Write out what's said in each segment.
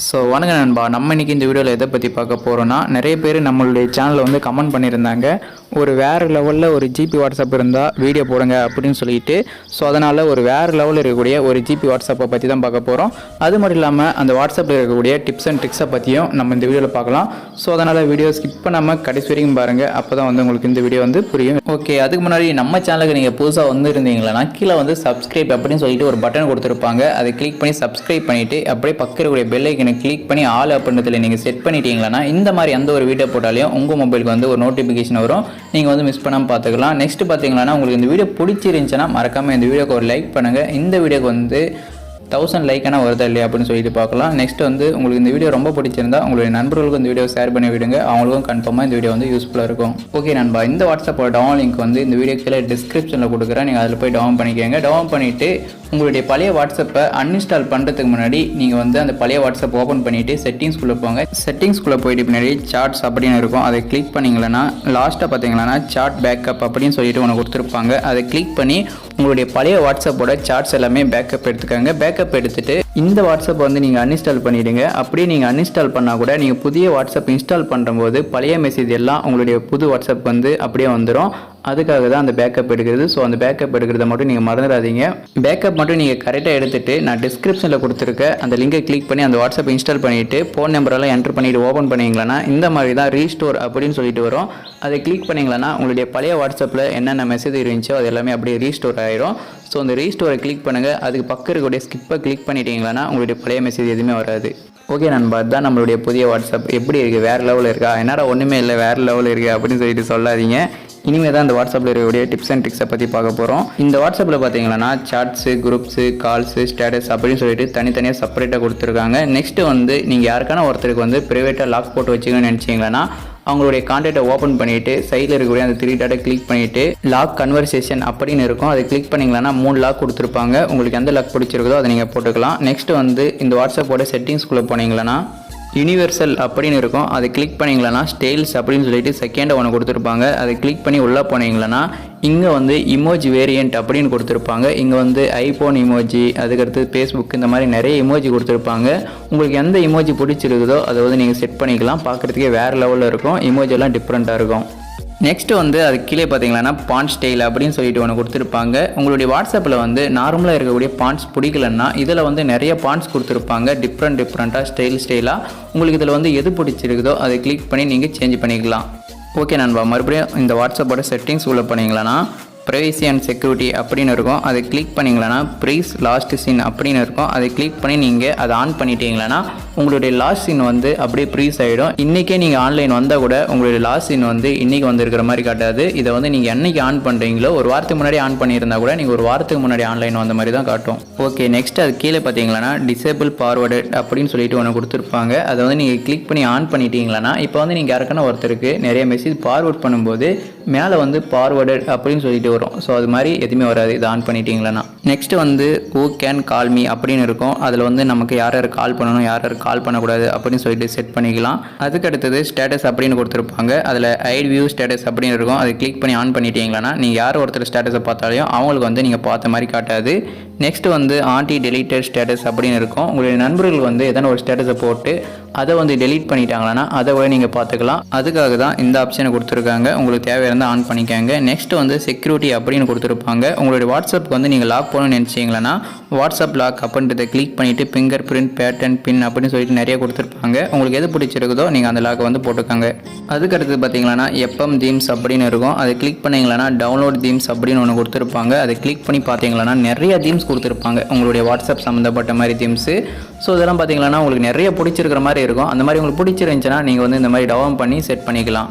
So வணக்கம் நண்பா, நம்ம இன்றைக்கி இந்த வீடியோவில் எதை பற்றி பார்க்க போகிறோன்னா, நிறைய பேர் நம்மளுடைய சேனலில் வந்து கமெண்ட் பண்ணியிருந்தாங்க, ஒரு வேறு லெவலில் ஒரு ஜிபி வாட்ஸ்அப் இருந்தால் வீடியோ போடுங்க அப்படின்னு சொல்லிட்டு. ஸோ அதனால் ஒரு வேறு லெவலில் இருக்கக்கூடிய ஒரு ஜிபி வாட்ஸ்அப்பை பற்றி தான் பார்க்க போகிறோம். அது மட்டும் இல்லாமல் அந்த வாட்ஸ்அப்பில் இருக்கக்கூடிய டிப்ஸ் அண்ட் ட்ரிக்ஸை பற்றியும் நம்ம இந்த வீடியோவில் பார்க்கலாம். ஸோ அதனால் வீடியோ ஸ்கிப் பண்ணாமல் கடைசி வரைக்கும் பாருங்கள், அப்போ தான் வந்து உங்களுக்கு இந்த வீடியோ வந்து புரியும். ஓகே, அதுக்கு முன்னாடி நம்ம சேனலுக்கு நீங்கள் புதுசாக வந்து இருந்தீங்களா, கீழே வந்து சப்ஸ்கிரைப் அப்படின்னு சொல்லிட்டு ஒரு பட்டன் கொடுத்துருப்பாங்க. அதை கிளிக் பண்ணி சப்ஸ்கிரைப் பண்ணிவிட்டு அப்படியே பக்கத்தில் இருக்கக்கூடிய பெல் ஐக்கனை கிளிக் பண்ணி ஆல் அப்படின்றதுல நீங்கள் செட் பண்ணிட்டீங்களா, இந்த மாதிரி எந்த ஒரு வீடியோ போட்டாலையும் உங்கள் மொபைலுக்கு வந்து ஒரு நோட்டிஃபிகேஷன் வரும். நீங்கள் வந்து மிஸ் பண்ணாமல் பார்த்துக்கலாம். நெக்ஸ்ட் பார்த்தீங்கன்னா, உங்களுக்கு இந்த வீடியோ பிடிச்சிருந்துச்சுன்னா மறக்காமல் இந்த வீடியோக்கு ஒரு லைக் பண்ணுங்கள். இந்த வீடியோக்கு வந்து 1000 லைக்கான வருதா இல்லையா அப்படின்னு சொல்லிட்டு பார்க்கலாம். நெக்ஸ்ட் வந்து உங்களுக்கு இந்த வீடியோ ரொம்ப பிடிச்சிருந்தா உங்களுடைய நண்பர்களுக்கு இந்த வீடியோ ஷேர் பண்ணி விடுங்க. அவங்களுக்கும் கன்ஃபார்மாக இந்த வீடியோ வந்து யூஸ்ஃபுல்லாக இருக்கும். ஓகே நண்பா, இந்த வாட்ஸ்அப்போட டவுன் லிங்க் வந்து இந்த வீடியோ கீழே டிஸ்கிரிப்ஷனில் கொடுக்குறேன். நீங்கள் அதில் போய் டவுன் பண்ணிக்கோங்க. டவுன் பண்ணிவிட்டு உங்களுடைய பழைய வாட்ஸ்அப்பை அன்இன்ஸ்டால் பண்ணுறதுக்கு முன்னாடி நீங்கள் வந்து அந்த பழைய வாட்ஸ்அப் ஓப்பன் பண்ணிவிட்டு செட்டிங்ஸ்குள்ளே போங்க. செட்டிங்ஸ்குள்ளே போயிட்டு பின்னாடி சார்ட்ஸ் அப்படின்னு இருக்கும். அதை கிளிக் பண்ணிங்களன்னா லாஸ்ட்டாக பார்த்தீங்களன்னா சார்ட் பேக்கப் அப்படின்னு சொல்லிட்டு ஒன்று கொடுத்துருப்பாங்க. அதை கிளிக் பண்ணி உங்களுடைய பழைய வாட்ஸ்அப்போட சார்ட்ஸ் எல்லாமே பேக்கப் எடுத்துக்கோங்க. பேக்கப் எடுத்துகிட்டு இந்த வாட்ஸ்அப் வந்து நீங்கள் அன்இன்ஸ்டால் பண்ணிவிடுங்க. அப்படியே நீங்கள் அன்இன்ஸ்டால் பண்ணால் கூட நீங்கள் புதிய வாட்ஸ்அப் இன்ஸ்டால் பண்ணும்போது பழைய மெசேஜ் எல்லாம் உங்களுடைய புது வாட்ஸ்அப் வந்து அப்படியே வந்துடும். அதுக்காக தான் அந்த பேக்கப் எடுக்கிறது. ஸோ அந்த பேக்கப் எடுக்கிறத மட்டும் நீங்கள் மறந்துடாதீங்க. பேக்கப் மட்டும் நீங்கள் கரெக்டாக எடுத்துகிட்டு நான் டிஸ்கிரிப்ஷனில் கொடுத்துருக்க அந்த லிங்கை கிளிக் பண்ணி அந்த வாட்ஸ்அப் இன்ஸ்டால் பண்ணிவிட்டு ஃபோன் நம்பரெல்லாம் என்ட்ரு பண்ணிவிட்டு ஓப்பன் பண்ணிங்களா இந்த மாதிரி தான் ரீஸ்டோர் அப்படின்னு சொல்லிட்டு வரும். அதை கிளிக் பண்ணிங்களா உங்களுடைய பழைய வாட்ஸ்அப்பில் என்னென்ன மெசேஜ் இருந்துச்சோ அது எல்லாமே அப்படியே ரீஸ்டோர் ஆகிடும். ஸோ அந்த ரீஸ்டோரை கிளிக் பண்ணுங்கள். அதுக்கு பக்கம் இருக்கக்கூடிய ஸ்கிப்பை கிளிக் பண்ணிட்டீங்களா உங்களுடைய பழைய மெசேஜ் எதுவுமே வராது. ஓகே நண்பா, அதுதான் நம்மளுடைய புதிய வாட்ஸ்அப். எப்படி இருக்குது, வேறு லெவலில் இருக்கா? என்னடா ஒன்றுமே இல்லை வேறு லெவலில் இருக்குது அப்படின்னு சொல்லிட்டு சொல்லாதீங்க. இனிமேல் தான் இந்த வாட்ஸ்அப்பில் இருக்கக்கூடிய டிப்ஸ் அண்ட் ட்ரிக்ஸை பற்றி பார்க்க போகிறோம். இந்த வாட்ஸ்அப்பில் பார்த்தீங்கன்னா சாட்ஸு, குரூப்ஸு, கால்ஸு, ஸ்டேட்டஸ் அப்படின்னு சொல்லிட்டு தனித்தனியாக செப்பரேட்டாக கொடுத்துருக்காங்க. நெக்ஸ்ட்டு வந்து நீங்கள் யாருக்கான ஒருத்தருக்கு வந்து ப்ரைவேட்டாக லாக் போட்டு வச்சுக்கணும்னு நினச்சிங்கன்னா அவங்களுடைய கான்டாக்டை ஓப்பன் பண்ணிவிட்டு சைடில் இருக்கக்கூடிய அந்த 3 டாட்டை கிளிக் பண்ணிவிட்டு லாக் கன்வர்சேஷன் அப்படின்னு இருக்கும். அதை கிளிக் பண்ணிங்களா 3 லாக் கொடுத்துருப்பாங்க. உங்களுக்கு எந்த லாக் பிடிச்சிருக்குதோ அதை நீங்கள் போட்டுக்கலாம். நெக்ஸ்ட் வந்து இந்த வாட்ஸ்அப்போட செட்டிங்ஸ்குள்ளே போனீங்களா யூனிவர்சல் அப்படின்னு இருக்கும். அதை கிளிக் பண்ணிங்களா ஸ்டைல்ஸ் அப்படின்னு சொல்லிட்டு செகண்ட் ஒன்று கொடுத்துருப்பாங்க. அதை கிளிக் பண்ணி உள்ளே போனீங்களா இங்கே வந்து இமோஜி வேரியண்ட் அப்படின்னு கொடுத்துருப்பாங்க. இங்கே வந்து ஐஃபோன் இமோஜி, அதுக்கடுத்து ஃபேஸ்புக், இந்த மாதிரி நிறைய இமோஜி கொடுத்துருப்பாங்க. உங்களுக்கு எந்த இமோஜி பிடிச்சிருக்குதோ அதை வந்து நீங்கள் செட் பண்ணிக்கலாம். பார்க்குறதுக்கே வேறு லெவலில் இருக்கும். இமோஜியெல்லாம் டிஃப்ரெண்ட்டாக இருக்கும். நெக்ஸ்ட் வந்து அது கீழே பார்த்தீங்கன்னா பாண்ட் ஸ்டைல் அப்படின்னு சொல்லிட்டு ஒன்று கொடுத்துருப்பாங்க. உங்களுடைய வாட்ஸ்அப்பில் வந்து நார்மலாக இருக்கக்கூடிய பாண்ட்ஸ் பிடிக்கலன்னா இதில் வந்து நிறைய பாண்ட்ஸ் கொடுத்துருப்பாங்க. டிஃப்ரெண்ட்டாக ஸ்டைலாக உங்களுக்கு இதில் வந்து எது பிடிச்சிருக்குதோ அதை கிளிக் பண்ணி நீங்கள் சேஞ்ச் பண்ணிக்கலாம். ஓகே நண்பா, மறுபடியும் இந்த வாட்ஸ்அப்போட செட்டிங்ஸ் உள்ள பண்ணிங்களா ப்ரைவசி அண்ட் செக்யூரிட்டி அப்படின்னு இருக்கும். அதை கிளிக் பண்ணிங்களா ப்ரைஸ் லாஸ்ட் சீன் அப்படின்னு இருக்கும். அதை கிளிக் பண்ணி நீங்கள் அதை ஆன் பண்ணிட்டீங்களா உங்களுடைய லாஸ்ட் சீன் வந்து அப்படியே ப்ரீஸ் ஆகிடும். இன்றைக்கே நீங்கள் ஆன்லைன் வந்தால் கூட உங்களுடைய லாஸ்ட் சீன் வந்து இன்றைக்கி வந்துருக்கிற மாதிரி காட்டாது. இதை வந்து நீங்கள் என்றைக்கு ஆன் பண்ணுறீங்களோ ஒரு வாரத்துக்கு முன்னாடி ஆன் பண்ணியிருந்தால் கூட நீங்கள் ஒரு வாரத்துக்கு முன்னாடி ஆன்லைன் வந்த மாதிரி தான் காட்டும். ஓகே, நெக்ஸ்ட் அது கீழே பார்த்தீங்களா டிசேபிள் ஃபார்வர்டு அப்படின்னு சொல்லிட்டு ஒன்று கொடுத்துருப்பாங்க. அதை வந்து நீங்கள் கிளிக் பண்ணி ஆன் பண்ணிட்டீங்களா இப்போ வந்து நீங்கள் யாருக்கான ஒருத்தருக்கு நிறைய மெசேஜ் ஃபார்வர்ட் பண்ணும்போது மேலே வந்து ஃபார்வர்டு அப்படின்னு சொல்லிட்டு வரும். ஸோ அது மாதிரி எதுவுமே வராது இது ஆன் பண்ணிட்டீங்களா. நெக்ஸ்ட் வந்து ஹூ கேன் கால் மீ அப்படின்னு இருக்கும். அதில் வந்து நமக்கு யார் யார் கால் பண்ணணும், யார் யார் கால் பண்ணக்கூடாது அப்படின்னு சொல்லிட்டு செட் பண்ணிக்கலாம். அதுக்கு அடுத்தது ஸ்டேட்டஸ் அப்படின்னு கொடுத்துருப்பாங்க. அதில் ஐட் வியூ ஸ்டேட்டஸ் அப்படின்னு இருக்கும். அதை கிளிக் பண்ணி ஆன் பண்ணிட்டீங்களா நீங்கள் யார் ஒருத்தர் ஸ்டேட்டஸை பார்த்தாலையும் அவங்களுக்கு வந்து நீங்கள் பார்த்த மாதிரி காட்டாது. நெக்ஸ்ட் வந்து ஆன்டி டெலீட்டட் ஸ்டேட்டஸ் அப்படின்னு இருக்கும். உங்களுடைய நண்பர்கள் வந்து எதனா ஒரு ஸ்டேட்டஸை போட்டு அதை வந்து டெலீட் பண்ணிட்டாங்களா அதை கூட நீங்கள் பார்த்துக்கலாம். அதுக்காக தான் இந்த ஆப்ஷனை கொடுத்துருக்காங்க. உங்களுக்கு தேவையான ஆன் பண்ணிக்கோங்க. நெக்ஸ்ட் வந்து செக்யூரிட்டி அப்படின்னு கொடுத்துருப்பாங்க. உங்களுடைய வாட்ஸ்அப்புக்கு வந்து நீங்கள் லாக் பண்ணணும்னு நினச்சிங்களா வாட்ஸ்அப் லாக் அப்படின்றத கிளிக் பண்ணிவிட்டு ஃபிங்கர் பிரிண்ட், பேட்டர்ன், பின் அப்படின்னு சொல்லிட்டு நிறைய கொடுத்துருப்பாங்க. உங்களுக்கு எது பிடிச்சிருக்குதோ நீங்கள் அந்த லாக்கை வந்து போட்டுக்கோங்க. அதுக்கடுத்து பார்த்தீங்களா எப்எம் தீம்ஸ் அப்படின்னு இருக்கும். அதை கிளிக் பண்ணிங்களா டவுன்லோட் தீம்ஸ் அப்படின்னு ஒன்று கொடுத்துருப்பாங்க. அதை கிளிக் பண்ணி பார்த்தீங்களா நிறைய தீம்ஸ் கொடுத்துருப்பாங்க உங்களுடைய வாட்ஸ்அப் சம்மந்தப்பட்ட மாதிரி தீம்ஸு. ஸோ இதெல்லாம் பார்த்தீங்கன்னா உங்களுக்கு நிறைய பிடிச்சிருக்கிற மாதிரி இருக்கும். அந்த மாதிரி உங்களுக்கு பிடிச்சிருந்துச்சுன்னா நீங்கள் வந்து இந்த மாதிரி டவுன் பண்ணி செட் பண்ணிக்கலாம்.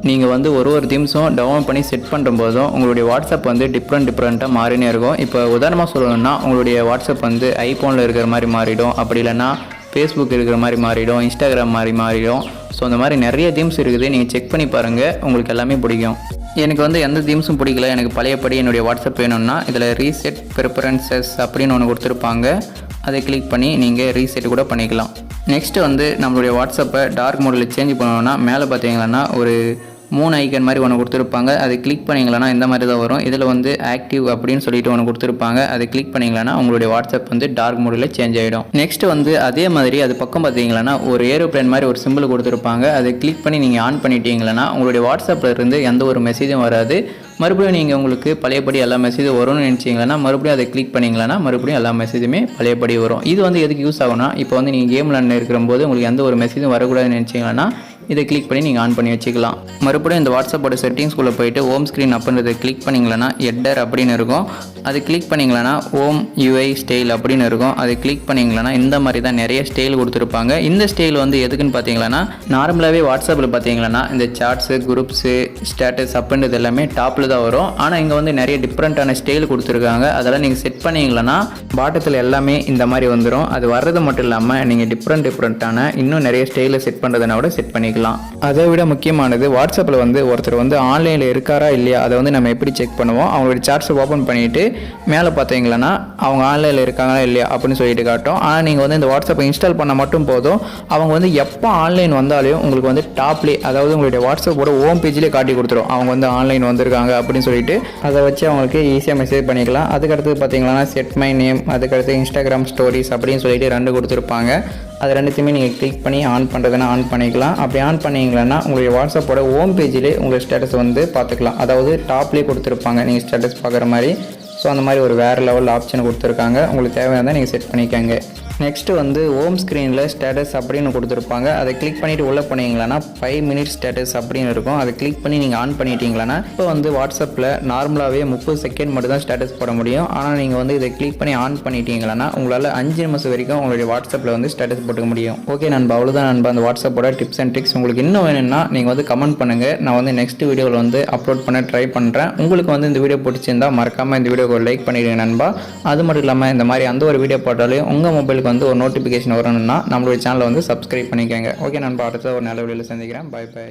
நீங்கள் வந்து ஒரு தீம்ஸும் டவுன் பண்ணி செட் பண்ணும்போதும் உங்களுடைய வாட்ஸ்அப் வந்து டிஃப்ரெண்ட்டாக மாறினே இருக்கும். இப்போ உதாரணமாக சொல்லணும்னா உங்களுடைய வாட்ஸ்அப் வந்து ஐஃபோனில் இருக்கிற மாதிரி மாறிடும், அப்படி இல்லைன்னா ஃபேஸ்புக் இருக்கிற மாதிரி மாறிடும், இன்ஸ்டாகிராம் மாதிரி மாறிடும். ஸோ அந்த மாதிரி நிறைய தீம்ஸ் இருக்குது. நீங்கள் செக் பண்ணி பாருங்கள், உங்களுக்கு எல்லாமே பிடிக்கும். எனக்கு வந்து எந்த தீம்ஸும் பிடிக்கல, எனக்கு பழையபடி என்னுடைய வாட்ஸ்அப் வேணும்னா இதில் ரீசெட் ப்ரிஃபரன்சஸ் அப்படின்னு ஒன்று கொடுத்துருப்பாங்க. அதை கிளிக் பண்ணி நீங்கள் ரீசெட் கூட பண்ணிக்கலாம். நெக்ஸ்ட்டு வந்து நம்மளுடைய வாட்ஸ்அப்பை டார்க் மோடில் சேஞ்ச் பண்ணணும்னா மேலே பார்த்தீங்கன்னா ஒரு 3 ஐக்கன் மாதிரி ஒன்று கொடுத்துருப்பாங்க. அதை கிளிக் பண்ணிங்களன்னா இந்த மாதிரி தான் வரும். இதில் வந்து ஆக்டிவ் அப்படின்னு சொல்லிட்டு ஒன்று கொடுத்துருப்பாங்க. அதை கிளிக் பண்ணிங்களன்னா உங்களுடைய வாட்ஸ்அப் வந்து டார்க் மோடில் சேஞ்ச் ஆகிடும். நெக்ஸ்ட் வந்து அதே மாதிரி அது பக்கம் பார்த்தீங்கன்னா ஒரு ஏரோப்ளேன் மாதிரி ஒரு சிம்பிள் கொடுத்துருப்பாங்க. அதை கிளிக் பண்ணி நீங்கள் ஆன் பண்ணிட்டீங்கன்னா உங்களுடைய வாட்ஸ்அப்பில் இருந்து எந்த ஒரு மெசேஜும் வராது. மறுபடியும் நீங்கள் உங்களுக்கு பழையபடி எல்லா மெசேஜும் வரும்னு நினச்சிங்கன்னா மறுபடியும் அதை கிளிக் பண்ணிங்களன்னா மறுபடியும் எல்லா மெசேஜுமே பழையபடி வரும். இது வந்து எதுக்கு யூஸ் ஆகும்னா, இப்போ வந்து நீங்கள் கேம் விளாண்டு இருக்கிறபோது உங்களுக்கு எந்த ஒரு மெசேஜும் வரக்கூடாதுன்னு நினச்சிங்கன்னா இதை கிளிக் பண்ணி நீங்கள் ஆன் பண்ணி வச்சுக்கலாம். மறுபடியும் இந்த வாட்ஸ்அப்போட செட்டிங்ஸ்குள்ளே போயிட்டு ஹோம் ஸ்க்ரீன் அப்படின்றத கிளிக் பண்ணிங்களன்னா எட்டர் அப்படின்னு இருக்கும். அது கிளிக் பண்ணிங்களன்னா ஹோம் யூஐ ஸ்டைல் அப்படின்னு இருக்கும். அது கிளிக் பண்ணிங்களன்னா இந்த மாதிரி தான் நிறைய ஸ்டைல் கொடுத்துருப்பாங்க. இந்த ஸ்டைல் வந்து எதுக்குன்னு பார்த்தீங்கன்னா, நார்மலாகவே வாட்ஸ்அப்பில் பார்த்தீங்கன்னா இந்த சாட்ஸு, குரூப்ஸு, ஸ்டேட்டஸ் அப்படின்றது எல்லாமே டாப்பில் தான் வரும். ஆனால் இங்கே வந்து நிறைய டிஃப்ரெண்ட்டான ஸ்டைல் கொடுத்துருக்காங்க. அதெல்லாம் நீங்கள் செட் பண்ணிங்களன்னா பாட்டத்தில் எல்லாமே இந்த மாதிரி வந்துடும். அது வர்றது மட்டும் இல்லாமல் நீங்கள் டிஃப்ரெண்ட்டான இன்னும் நிறைய ஸ்டைலை செட் பண்ணுறதுனா கூட செட் பண்ணிக்கலாம். அதை விட முக்கியமானது, வாட்ஸ்அப்பில் வந்து ஒருத்தர் வந்து ஆன்லைனில் இருக்காரா இல்லையா அதை வந்து நம்ம எப்படி செக் பண்ணுவோம். அவங்களுடைய சார்ட்ஸை ஓப்பன் பண்ணிவிட்டு மேலே பார்த்தீங்கன்னா அவங்க ஆன்லைனில் இருக்காங்களா இல்லையா அப்படின்னு சொல்லிட்டு காட்டும். ஆனால் நீங்கள் வந்து இந்த வாட்ஸ்அப்பை இன்ஸ்டால் பண்ண மட்டும் போதும். அவங்க வந்து எப்போ ஆன்லைன் வந்தாலும் உங்களுக்கு வந்து டாப்லேயே, அதாவது உங்களுடைய வாட்ஸ்அப்போட ஹோம் பேஜ்லேயே காட்டி கொடுத்துரும் அவங்க வந்து ஆன்லைன் வந்திருக்காங்க அப்படின்னு சொல்லிட்டு. அதை வச்சு அவங்களுக்கு ஈஸியாக மெசேஜ் பண்ணிக்கலாம். அதுக்கடுத்து பார்த்தீங்கன்னா செட் மை நேம், அதுக்கடுத்து இன்ஸ்டாகிராம் ஸ்டோரிஸ் அப்படின்னு சொல்லிட்டு 2 கொடுத்துருப்பாங்க. அது ரெண்டுத்தையுமே நீங்கள் கிளிக் பண்ணி ஆன் பண்ணுறதுனா ஆன் பண்ணிக்கலாம். அப்படி ஆன் பண்ணிங்களன்னா உங்களுடைய வாட்ஸ்அப்போட ஹோம் பேஜிலே உங்கள் ஸ்டேட்டஸ் வந்து பார்த்துக்கலாம். அதாவது டாப்லேயே கொடுத்துருப்பாங்க நீங்கள் ஸ்டேட்டஸ் பார்க்குற மாதிரி. ஸோ அந்த மாதிரி ஒரு வேறு லெவல் ஆப்ஷன் கொடுத்துருக்காங்க. உங்களுக்கு தேவையானதை நீங்கள் செட் பண்ணிக்கோங்க. நெக்ஸ்ட்டு வந்து ஹோம் ஸ்க்ரீனில் ஸ்டேட்டஸ் அப்படின்னு கொடுத்துருப்பாங்க. அதை கிளிக் பண்ணிவிட்டு உள்ளே பண்ணிங்களன்னா 5 மினிட்ஸ் ஸ்டேட்டஸ் அப்படின்னு இருக்கும். அதை கிளிக் பண்ணி நீங்கள் ஆன் பண்ணிட்டீங்களன்னா இப்போ வந்து வாட்ஸ்அப்பில் நார்மலாகவே 30 செகண்ட் மட்டும் தான் ஸ்டேட்டஸ் போட முடியும். ஆனால் நீங்கள் வந்து இதை கிளிக் பண்ணி ஆன் பண்ணிட்டீங்களன்னா உங்களால் 5 நிமிஷம் வரைக்கும் உங்களுடைய வாட்ஸ்அப்பில் வந்து ஸ்டேட்டஸ் போட்டுக்க முடியும். ஓகே நண்பா, அவ்வளோதான் நண்பா அந்த வாட்ஸ்அப்போட டிப்ஸ் அண்ட் ட்ரிக்ஸ். உங்களுக்கு இன்னும் வேணும்னா நீங்கள் வந்து கமெண்ட் பண்ணுங்கள். நான் வந்து நெக்ஸ்ட் வீடியோவில் வந்து அப்லோட் பண்ண ட்ரை பண்ணுறேன். உங்களுக்கு வந்து இந்த வீடியோ பிடிச்சிருந்தா மறக்காமல் இந்த வீடியோக்கு ஒரு லைக் பண்ணிடுங்க நண்பா. அது மட்டும் இல்லாமல் இந்த மாதிரி அந்த ஒரு வீடியோ போட்டாலும் உங்கள் மொபைலுக்கு வந்து ஒரு நோட்டிஃபிகேஷன் வரணும்னா நம்மளுடைய சேனலை வந்து சப்ஸ்கிரைப் பண்ணிக்கோங்க. ஓகே நண்பா, அடுத்த ஒரு நல்ல வீடியோவில் சந்திக்கிறேன். Bye by.